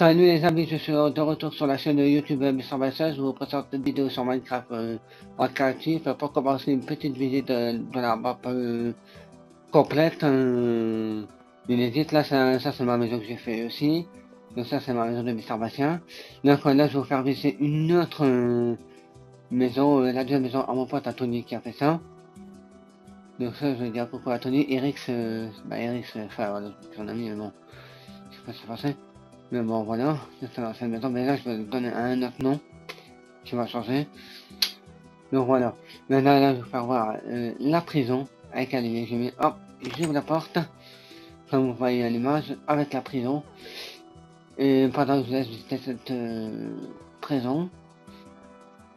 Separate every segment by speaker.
Speaker 1: Salut les amis, je suis de retour sur la chaîne YouTube Mr. Je vous présente une vidéo sur Minecraft Interactive. Pour commencer, une petite visite de la map complète, inédite. Là, ça c'est ma maison que j'ai fait aussi. Donc ça c'est ma maison de Mr. Bastien. Donc là, je vais vous faire visiter une autre maison, la deuxième maison à mon pote à Tony qui a fait ça. Donc ça, je vais dire coucou à Tony. Eric, enfin voilà, son ami, mais bon, je sais pas ce qui s'est passé. Mais bon, voilà, c'est l'ancienne maison, mais là, je vais donner un autre nom qui va changer. Donc voilà, maintenant, là, je vais faire voir la prison avec la lumière. J'ai mis, hop, j'ouvre la porte, comme vous voyez à l'image, avec la prison. Et pendant que je vous laisse visiter cette prison,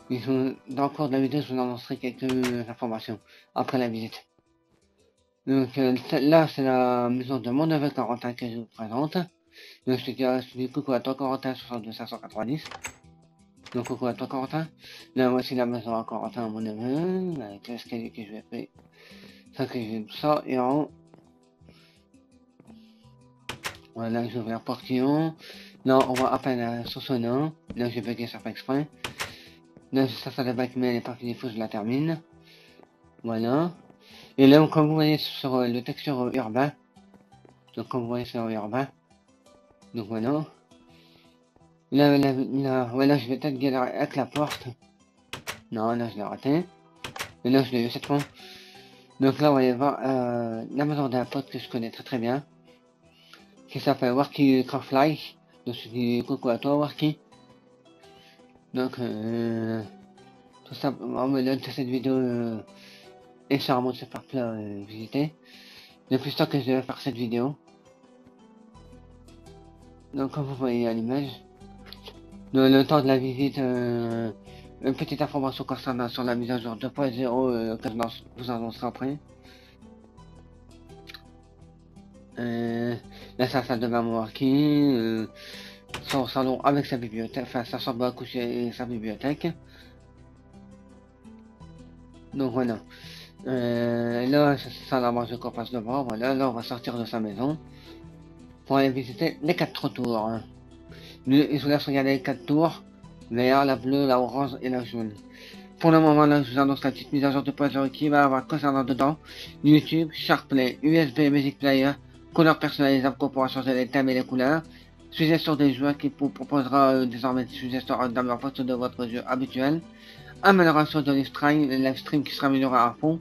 Speaker 1: dans le cours de la vidéo, je vous annoncerai quelques informations après la visite. Donc là, c'est la maison de mon neveu Corentin que je vous présente. Donc je te dis coucou à toi Corentin 62 590. Donc coucou à toi Corentin. Là voici la maison à Corentin mon neveu, avec l'escalier que je vais faire. Ça que j'ai tout ça et en haut. Voilà, j'ai ouvert portillon. Là on voit à peine sur son nom. Là j'ai bugué ça fait exprès. Là ça débat mais elle est pas finie, faut que je la termine. Voilà. Et là comme vous voyez sur le texture urbain. Donc comme vous voyez sur urbain. Donc voilà. Voilà, je vais peut-être galérer avec la porte. Non, là je l'ai raté. Et là je l'ai eu cette fois. Donc là on va aller voir la maison d'un pote que je connais très bien. Qui s'appelle Warky Craftlife. Donc je dis coucou à toi Warky. Donc tout ça, on me donne cette vidéo est charmante, c'est faire visiter. Depuis le temps que je devais faire cette vidéo. Donc comme vous voyez à l'image. Le temps de la visite, une petite information concernant sur la mise à jour 2.0 que je vous annoncerai après. Là c'est la salle de bain Warky. Son salon avec sa bibliothèque, enfin sa chambre à coucher et sa bibliothèque. Donc voilà. Là, c'est ça la manger qu'on passe devant. Voilà, là on va sortir de sa maison pour aller visiter les 4 tours. Hein. Je vous laisse regarder les 4 tours. Vert, la bleue, la orange et la jaune. Pour le moment, là, je vous annonce la petite mise à jour de 2.0 qui va avoir concernant dedans YouTube, SharpPlay, USB Music Player, couleurs personnalisables qu'on pourra changer les thèmes et les couleurs, suggestions des joueurs qui vous proposera désormais des suggestions d'amélioration de votre jeu habituel, amélioration de live stream qui sera amélioré à fond,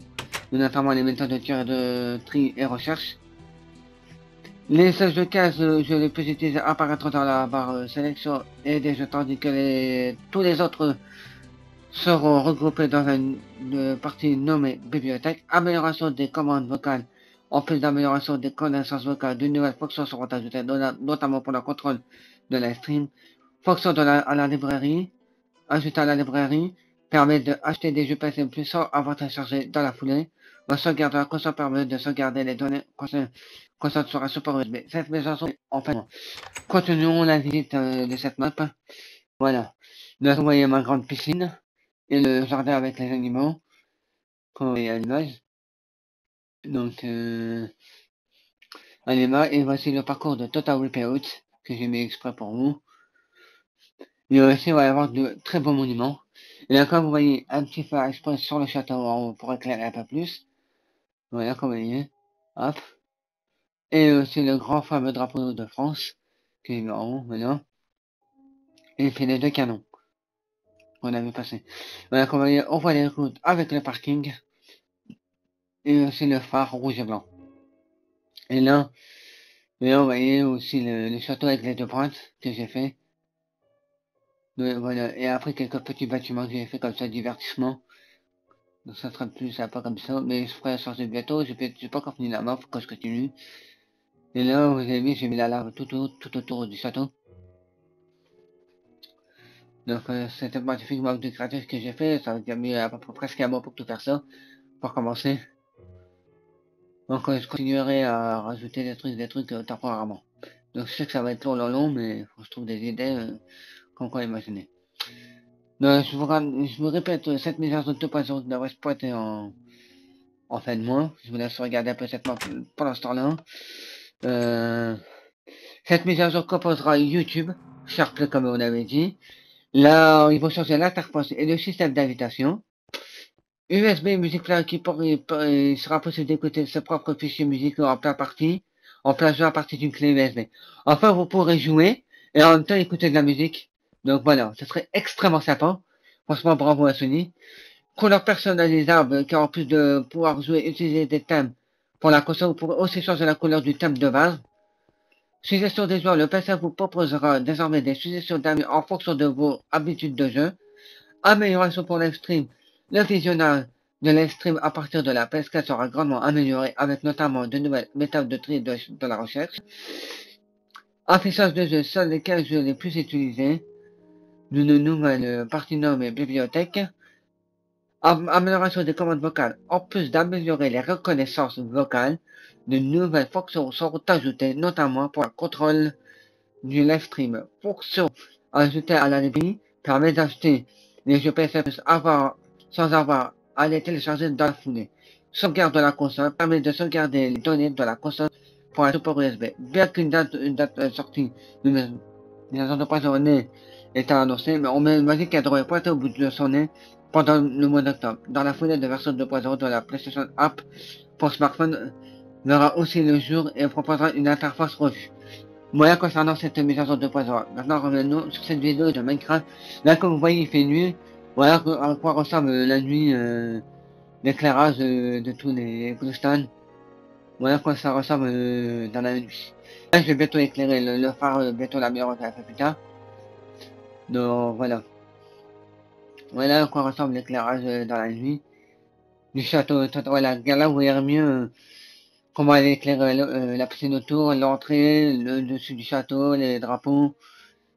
Speaker 1: notamment les méthodes de tir et de tri et recherche. Les sages de cases, je les peux utiliser apparaître dans la barre sélection et des jeux, tandis que tous les autres seront regroupés dans une partie nommée bibliothèque. Amélioration des commandes vocales. En plus d'amélioration des connaissances vocales, de nouvelles fonctions seront ajoutées, notamment pour le contrôle de la stream. Fonction à la librairie. Ajouter à la librairie permet d'acheter des jeux PC plus sans avoir téléchargé dans la foulée. La sauvegarde de la console permet de sauvegarder les données console sur un support USB. Cette maison, enfin, continuons la visite de cette map. Voilà. Là, vous voyez ma grande piscine et le jardin avec les animaux, comme vous voyez à l'image. Donc, allez là, et voici le parcours de Total Repair que j'ai mis exprès pour vous. Et aussi, il va y avoir de très beaux monuments. Et là, comme vous voyez, un petit phare exprès sur le château en haut pour éclairer un peu plus. Voilà, comme vous voyez. Hop. Et aussi le grand fameux drapeau de France, qui est en haut, maintenant. Et il fait les 2 canons. On avait passé. Voilà, comme vous voyez, on voit les routes avec le parking. Et aussi le phare rouge et blanc. Et là, vous voyez aussi le château avec les 2 pointes que j'ai fait. Donc, voilà. Et après quelques petits bâtiments que j'ai fait comme ça, divertissement. Donc ça sera plus sympa comme ça. Mais je ferai changer bientôt. J'ai pas encore fini la map, faut que je continue. Et là, vous avez vu, j'ai mis la lave tout autour du château. Donc c'était une magnifique map de créatif que j'ai fait. Ça a mis à peu près presque un mois pour tout faire ça. Pour commencer. Donc je continuerai à rajouter des trucs temporairement. Donc je sais que ça va être long, mais faut que je trouve des idées comme quoi imaginer. Donc je vous répète, cette mise à jour 2.0 devrait se pointer en fin de mois. Je vous laisse regarder un peu cette map pendant ce temps-là. Cette mise à jour composera YouTube. SharePlay comme on avait dit. Là, ils vont changer l'interface et le système d'invitation. USB Music Player qui il sera possible d'écouter ses propres fichiers musicaux en plein partie, en plein jeu à partir d'une clé USB. Enfin, vous pourrez jouer et en même temps écouter de la musique. Donc voilà, ce serait extrêmement sympa. Franchement, bravo à Sony. Couleur personnalisable, car en plus de pouvoir jouer et utiliser des thèmes pour la console, vous pourrez aussi changer la couleur du thème de base. Suggestion des joueurs, le PC vous proposera désormais des suggestions d'amis en fonction de vos habitudes de jeu. Amélioration pour live stream. Le visionnage de live stream à partir de la PS4 sera grandement amélioré avec notamment de nouvelles méthodes de tri de la recherche. Affichage de jeux, seuls les 15 jeux les plus utilisés. D'une nouvelle partie nommée bibliothèque. Amélioration des commandes vocales. En plus d'améliorer les reconnaissances vocales, de nouvelles fonctions seront ajoutées, notamment pour le contrôle du live stream. Fonction ajoutée à la librairie permet d'acheter les jeux PC sans avoir à les télécharger dans la foulée. Sauvegarde de la console permet de sauvegarder les données de la console pour un support USB. Bien qu'une date de sortie d'une maison de poisson est annoncée, mais on m'imagine qu'elle devrait pointer au bout de son nez pendant le mois d'octobre. Dans la foulée de version 2.0 de la PlayStation App pour smartphone verra aussi le jour et proposera une interface revue. Voilà concernant cette mise à jour 2.0. Maintenant revenons sur cette vidéo de Minecraft. Là comme vous voyez il fait nuit. Voilà à quoi ressemble la nuit, l'éclairage de tous les glowstones. Voilà à quoi ça ressemble dans la nuit. Là je vais bientôt éclairer le phare, bientôt la meilleure un peu plus tard. Donc voilà. Voilà à quoi ressemble l'éclairage dans la nuit. Du château, voilà, là vous verrez mieux comment elle éclaire la piscine autour, l'entrée, le dessus du château, les drapeaux,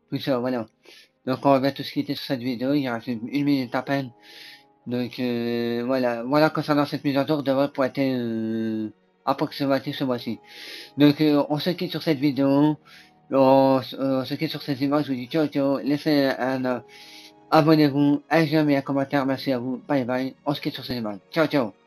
Speaker 1: tout ça, voilà. Donc on va tous quitter sur cette vidéo, il reste une minute à peine. Donc voilà concernant cette mise à jour devrait pointer approximatif ce mois-ci. Donc on se quitte sur cette vidéo, on se quitte sur cette image, je vous dis ciao ciao, laissez un abonnez-vous, un j'aime et un commentaire, merci à vous, bye bye, on se quitte sur cette image, ciao ciao.